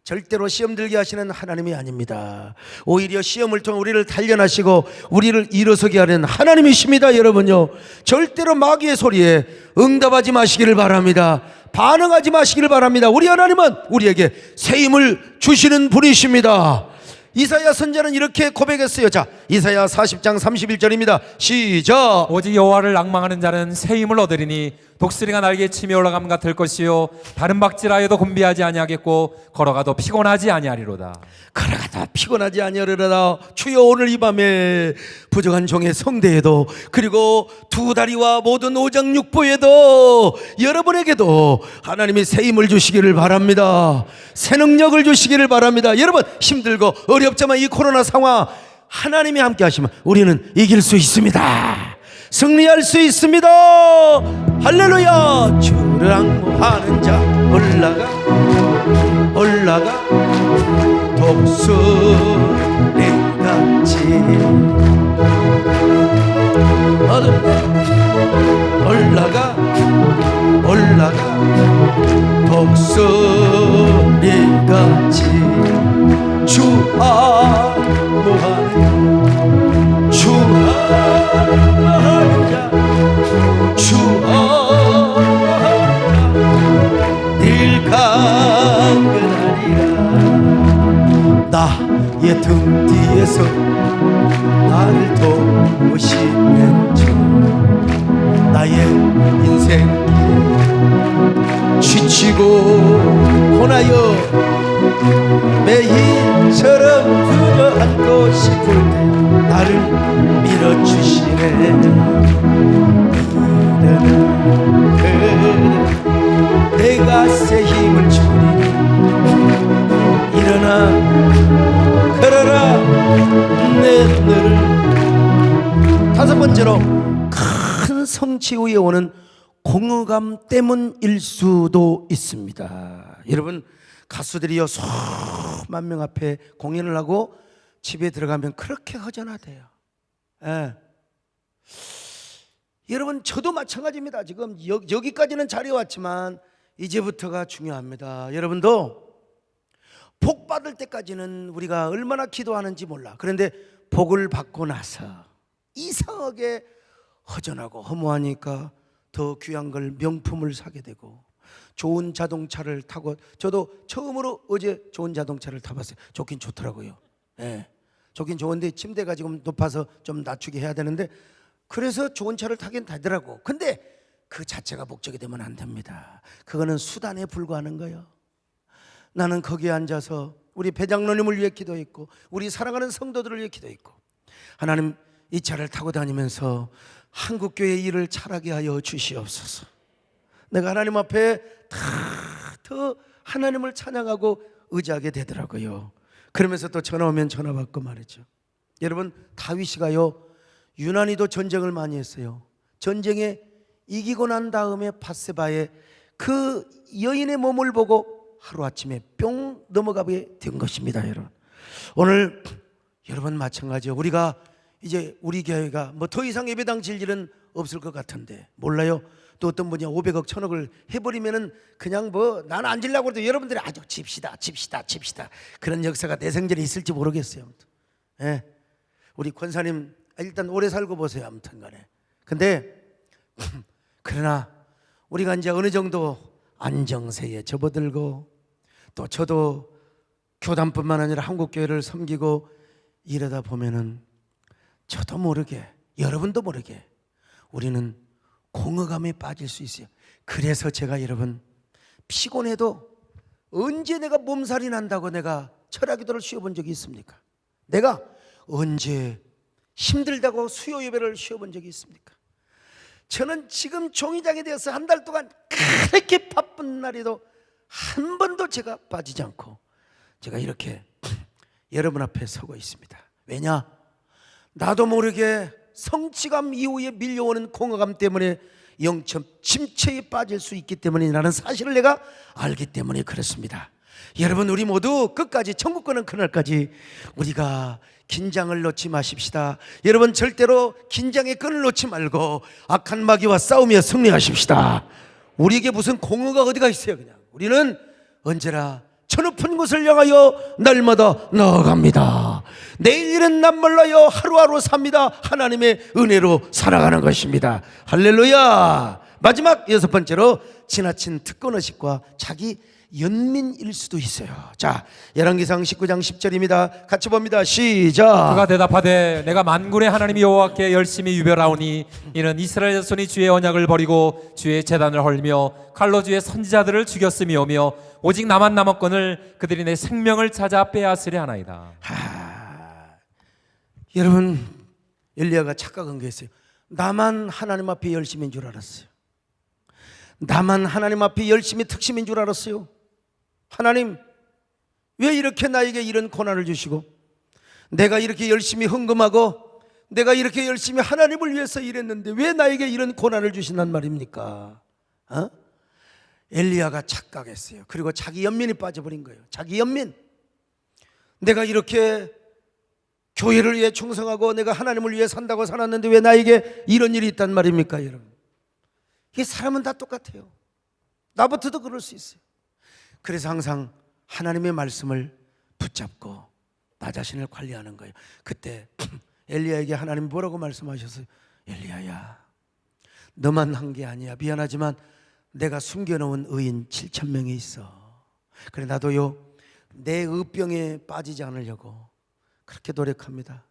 절대로 시험 들게 하시는 하나님이 아닙니다. 오히려 시험을 통해 우리를 단련하시고 우리를 일어서게 하는 하나님이십니다. 여러분요, 절대로 마귀의 소리에 응답하지 마시기를 바랍니다. 반응하지 마시기를 바랍니다. 우리 하나님은 우리에게 새 힘을 주시는 분이십니다. 이사야 선지자는 이렇게 고백했어요. 자, 이사야 40장 31절입니다. 시작. 오직 여호와를 낭망하는 자는 새 힘을 얻으리니 독수리가 날개에 치며 올라감 같을 것이요 다른 박질하여도 곤비하지 아니하겠고 걸어가도 피곤하지 아니하리로다. 걸어가도 피곤하지 아니하리로다. 주여, 오늘 이 밤에 부족한 종의 성대에도 그리고 두 다리와 모든 오장육부에도 여러분에게도 하나님이 새 힘을 주시기를 바랍니다. 새 능력을 주시기를 바랍니다. 여러분 힘들고 어렵지만 이 코로나 상황 하나님이 함께 하시면 우리는 이길 수 있습니다. 승리할 수 있습니다. 할렐루야. 주를 앙모하는 자 올라가 독수리같이 올라가 독수리같이 주암모하는 자 늘 강건하리라. 나의 등 뒤에서 나를 도우시는 주, 나의 인생길에 지치고 고나여 매일처럼 두려앉고 싶을 때 나를 밀어주시네. 내가 새 힘을 주리니 일어나 걸어라 내 너를. 다섯 번째로 큰 성취 후에 오는 공허감 때문일 수도 있습니다. 여러분 가수들이요 수만 명 앞에 공연을 하고 집에 들어가면 그렇게 허전하대요. 예. 여러분 저도 마찬가지입니다. 지금 여기까지는 잘해 왔지만 이제부터가 중요합니다. 여러분도 복 받을 때까지는 우리가 얼마나 기도하는지 몰라. 그런데 복을 받고 나서 이상하게 허전하고 허무하니까 더 귀한 걸 명품을 사게 되고 좋은 자동차를 타고, 저도 처음으로 어제 좋은 자동차를 타봤어요. 좋긴 좋더라고요. 예. 좋긴 좋은데 침대가 지금 높아서 좀 낮추게 해야 되는데 그래서 좋은 차를 타긴 타더라고. 근데 그 자체가 목적이 되면 안 됩니다. 그거는 수단에 불과하는 거예요. 나는 거기에 앉아서 우리 배장로님을 위해 기도했고 우리 사랑하는 성도들을 위해 기도했고, 하나님 이 차를 타고 다니면서 한국교회 일을 잘하게 하여 주시옵소서. 내가 하나님 앞에 더 하나님을 찬양하고 의지하게 되더라고요. 그러면서 또 전화 오면 전화 받고 말이죠. 여러분 다윗이가요 유난히도 전쟁을 많이 했어요. 전쟁에 이기고 난 다음에 밧세바의 그 여인의 몸을 보고 하루아침에 뿅 넘어가게 된 것입니다. 여러분, 오늘 여러분 마찬가지요. 우리가 이제 우리 교회가 뭐 더 이상 예배당 질 일은 없을 것 같은데 몰라요. 또 어떤 분이 500억 1000억을 해버리면은 그냥 뭐 나는 안 질라고 해도 여러분들이 아주 집시다 그런 역사가 내 생전에 있을지 모르겠어요. 아무튼. 예. 우리 권사님 일단 오래 살고 보세요. 아무튼 간에. 근데 그러나 우리가 이제 어느 정도 안정세에 접어들고 또 저도 교단뿐만 아니라 한국교회를 섬기고 이러다 보면은 저도 모르게 여러분도 모르게 우리는 공허감에 빠질 수 있어요. 그래서 제가 여러분 피곤해도 언제 내가 몸살이 난다고 내가 철야기도를 쉬어본 적이 있습니까? 내가 언제 힘들다고 수요 예배를 쉬어본 적이 있습니까? 저는 지금 종이장에 대해서 한 달 동안 그렇게 바쁜 날에도 한 번도 제가 빠지지 않고 제가 이렇게 여러분 앞에 서고 있습니다. 왜냐? 나도 모르게 성취감 이후에 밀려오는 공허감 때문에 영적 침체에 빠질 수 있기 때문이라는 사실을 내가 알기 때문에 그렇습니다. 여러분, 우리 모두 끝까지 천국 가는 그날까지 우리가 긴장을 놓지 마십시다. 여러분, 절대로 긴장의 끈을 놓지 말고 악한 마귀와 싸우며 승리하십시다. 우리에게 무슨 공허가 어디가 있어요. 그냥 우리는 언제나 저 높은 곳을 향하여 날마다 나아갑니다. 내일 일은 난 몰라요. 하루하루 삽니다. 하나님의 은혜로 살아가는 것입니다. 할렐루야. 마지막 6번째로 지나친 특권의식과 자기 연민일 수도 있어요. 자, 열왕기상 19장 10절입니다. 같이 봅니다. 시작. 그가 대답하되 내가 만군의 하나님 여호와께 열심히 유별하오니 이는 이스라엘 자손이 주의 언약을 버리고 주의 제단을 헐며 칼로 주의 선지자들을 죽였음이오며 오직 나만 남았거늘 그들이 내 생명을 찾아 빼앗으려 하나이다. 여러분, 엘리야가 착각한 게 있어요. 나만 하나님 앞에 열심인 줄 알았어요. 나만 하나님 앞에 열심히 특심인 줄 알았어요. 하나님, 왜 이렇게 나에게 이런 고난을 주시고 내가 이렇게 열심히 헌금하고 내가 이렇게 열심히 하나님을 위해서 일했는데 왜 나에게 이런 고난을 주신단 말입니까? 엘리야가 착각했어요. 그리고 자기 연민이 빠져버린 거예요. 자기 연민. 내가 이렇게 교회를 위해 충성하고 내가 하나님을 위해 산다고 살았는데 왜 나에게 이런 일이 있단 말입니까, 여러분? 이게 사람은 다 똑같아요. 나부터도 그럴 수 있어요. 그래서 항상 하나님의 말씀을 붙잡고 나 자신을 관리하는 거예요. 그때 엘리야에게 하나님 뭐라고 말씀하셨어요? 엘리야야, 너만 한 게 아니야. 미안하지만 내가 숨겨놓은 의인 7,000명이 있어. 그래 나도요 내 의병에 빠지지 않으려고 그렇게 노력합니다.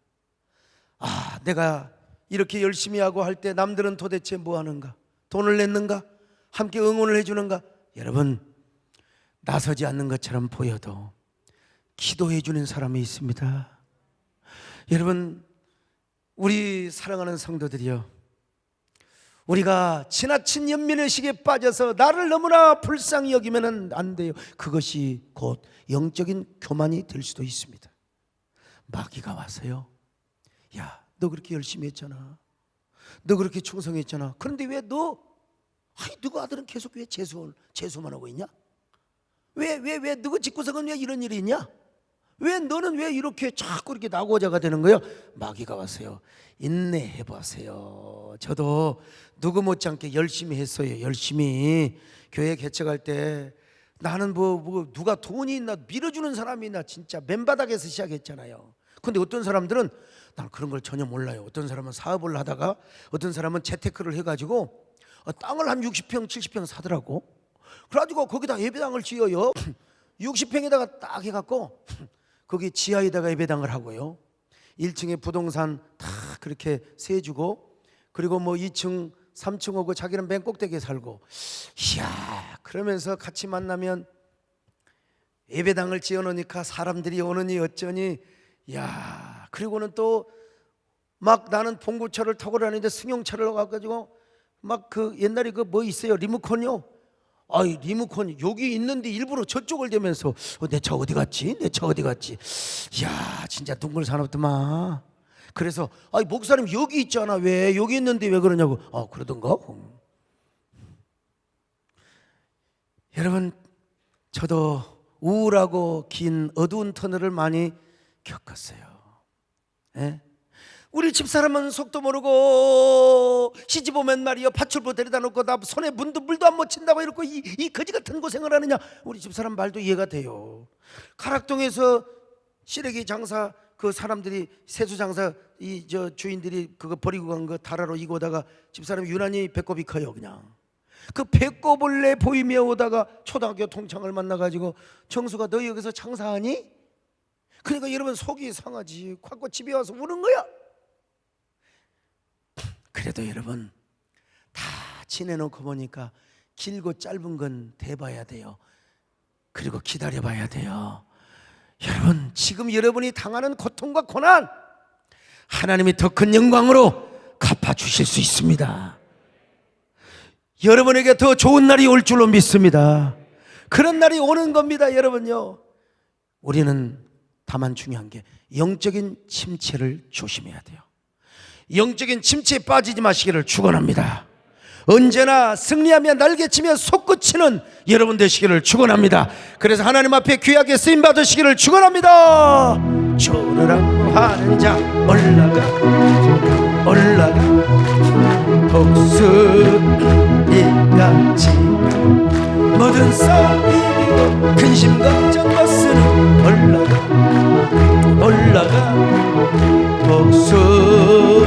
내가 이렇게 열심히 하고 할 때 남들은 도대체 뭐 하는가? 돈을 냈는가? 함께 응원을 해주는가? 여러분, 나서지 않는 것처럼 보여도 기도해 주는 사람이 있습니다. 여러분, 우리 사랑하는 성도들이요, 우리가 지나친 연민의식에 빠져서 나를 너무나 불쌍히 여기면 안 돼요. 그것이 곧 영적인 교만이 될 수도 있습니다. 마귀가 와서요, 야, 너 그렇게 열심히 했잖아. 너 그렇게 충성했잖아. 그런데 왜 너가 아들은 계속 왜 재수만 하고 있냐? 왜 너가 집구석은 왜 이런 일이 있냐? 왜 너는 왜 이렇게 자꾸 이렇게 나고자가 되는 거예요? 마귀가 왔어요. 인내해 보세요. 저도 누구 못지않게 열심히 했어요. 열심히 교회 개척할 때 나는 뭐 누가 돈이 있나 밀어주는 사람이 있나 진짜 맨바닥에서 시작했잖아요. 근데 어떤 사람들은 난 그런 걸 전혀 몰라요. 어떤 사람은 사업을 하다가 어떤 사람은 재테크를 해가지고 땅을 한 60평 70평 사더라고. 그래가지고 거기다 예배당을 지어요. 60평에다가 딱 해갖고 거기 지하에다가 예배당을 하고요, 1층에 부동산 다 그렇게 세주고, 그리고 뭐 2층 3층 오고 자기는 맨 꼭대기에 살고. 이야, 그러면서 같이 만나면 예배당을 지어놓으니까 사람들이 오느니 어쩌니. 야, 그리고는 또 막 나는 봉구차를 타고 다니는데 승용차를 가가지고 막 그 옛날에 그 뭐 있어요, 리모컨이요. 리모컨이 여기 있는데 일부러 저쪽을 대면서 내 차 어디 갔지? 내 차 어디 갔지? 이야, 진짜 둥글 사납더만. 그래서 목사님 여기 있잖아. 왜 여기 있는데 왜 그러냐고. 그러던가. 여러분, 저도 우울하고 긴 어두운 터널을 많이 겪었어요. 예? 우리 집사람은 속도 모르고 시집 오면 말이요 파출부 데려다 놓고 나 손에 물도 안 묻힌다고 이러고 이 거지 같은 고생을 하느냐. 우리 집사람 말도 이해가 돼요. 가락동에서 시래기 장사 그 사람들이 세수 장사 저 주인들이 그거 버리고 간 거 다라로 이고 오다가 집사람이 유난히 배꼽이 커요. 그냥 그 배꼽을 내 보이며 오다가 초등학교 동창을 만나가지고 정수가 너 여기서 장사하니? 그러니까 여러분 속이 상하지. 갖고 집에 와서 우는 거야. 그래도 여러분 다 지내놓고 보니까 길고 짧은 건 대봐야 돼요. 그리고 기다려봐야 돼요. 여러분, 지금 여러분이 당하는 고통과 고난 하나님이 더 큰 영광으로 갚아주실 수 있습니다. 여러분에게 더 좋은 날이 올 줄로 믿습니다. 그런 날이 오는 겁니다. 여러분요, 우리는 다만 중요한 게 영적인 침체를 조심해야 돼요. 영적인 침체에 빠지지 마시기를 축원합니다. 언제나 승리하며 날개치며 솟구치는 여러분 되시기를 축원합니다. 그래서 하나님 앞에 귀하게 쓰임 받으시기를 축원합니다. 조르라고 하는 자 올라가 복수이같이 모든 싸움 이기고 근심 걱정 벗으니 올라가 복수